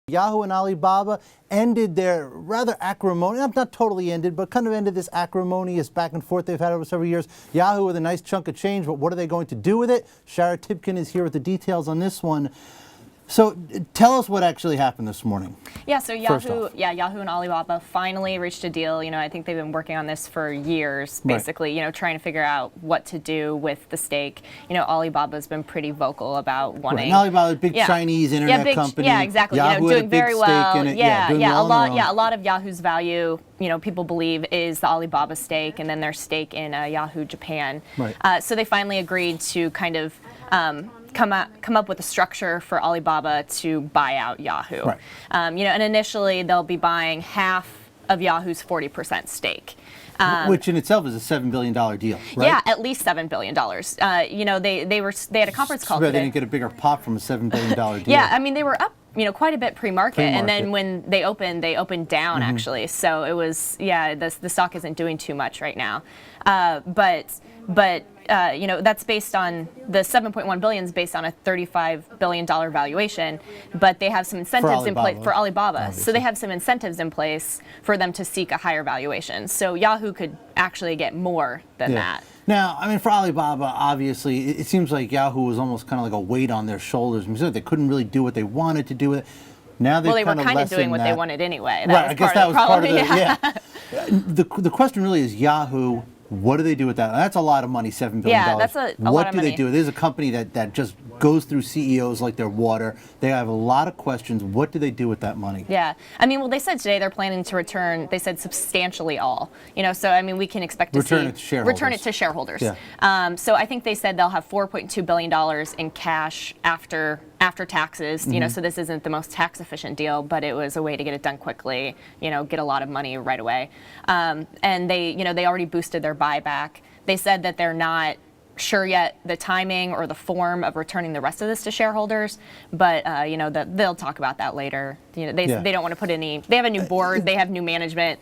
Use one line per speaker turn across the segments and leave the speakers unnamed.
Yahoo and Alibaba ended their rather acrimonious, not totally ended, but kind of ended this acrimonious back and forth they've had over several years. Yahoo with a nice chunk of change, but what are they going to do with it? Shara Tibken is here with the details on this one. So tell us what actually happened this morning.
Yeah, so Yahoo and Alibaba finally reached a deal. You know, I think they've been working on this for years, basically, you know, trying to figure out what to do with the stake. You know, Alibaba's been pretty vocal about wanting.
Right. And Alibaba, a big Chinese internet company.
Yeah, exactly.
Yahoo,
you know, doing very well.
A
lot of Yahoo's value, you know, people believe is the Alibaba stake and then their stake in Yahoo Japan.
Right.
So they finally agreed to kind of come up with a structure for Alibaba to buy out Yahoo.
Right.
You know, and initially they'll be buying half of Yahoo's 40% stake.
Which in itself is a $7 billion deal, right?
Yeah, at least $7 billion. You know, they had a conference call today.
They didn't get a bigger pop from a $7 billion deal.
Yeah, I mean, they were up, you know, quite a bit pre-market, and then when they opened down actually. So it was, yeah, the stock isn't doing too much right now, but you know, that's based on the 7.1 billion is based on a $35 billion valuation, but they have some incentives in place for Alibaba. Obviously. So they have some incentives in place for them to seek a higher valuation. So Yahoo could actually get more than that.
Now, I mean, for Alibaba, obviously, it seems like Yahoo was almost kind of like a weight on their shoulders. I mean, they couldn't really do what they wanted to do with it. Now they
were kind of doing what they wanted anyway.
Right, I guess that was part of it. Yeah. The question really is Yahoo. What do they do with that? That's a lot of money, $7 billion.
Yeah, that's a lot of money.
What do they do? There's a company that just goes through CEOs like they're water. They have a lot of questions. What do they do with that money?
Yeah, I mean, well, they said today they're planning to return, they said substantially all. You know, so I mean, we can expect to return it to shareholders. Yeah. So I think they said they'll have $4.2 billion in cash after taxes. You know, so this isn't the most tax efficient deal, but it was a way to get it done quickly. You know, get a lot of money right away. And they, you know, they already boosted their buyback. They said that they're not sure yet the timing or the form of returning the rest of this to shareholders, but you know, they'll talk about that later. You know, they don't want to put any. They have a new board. They have new management.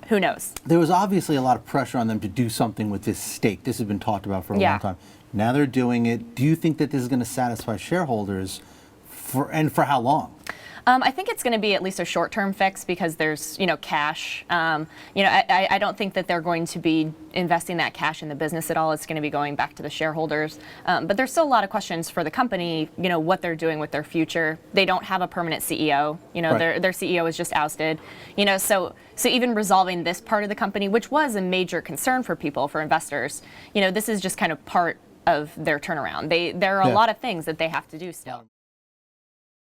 Who knows? There
was obviously a lot of pressure on them to do something with this stake. This has been talked about for a long time. Now they're doing it. Do you think that this is going to satisfy shareholders, for how long?
I think it's going to be at least a short-term fix because there's, you know, cash. You know, I don't think that they're going to be investing that cash in the business at all. It's going to be going back to the shareholders. But there's still a lot of questions for the company, you know, what they're doing with their future. They don't have a permanent CEO. You know, their CEO is just ousted. You know, so even resolving this part of the company, which was a major concern for people, for investors, you know, this is just kind of part of their turnaround. There are a lot of things that they have to do still.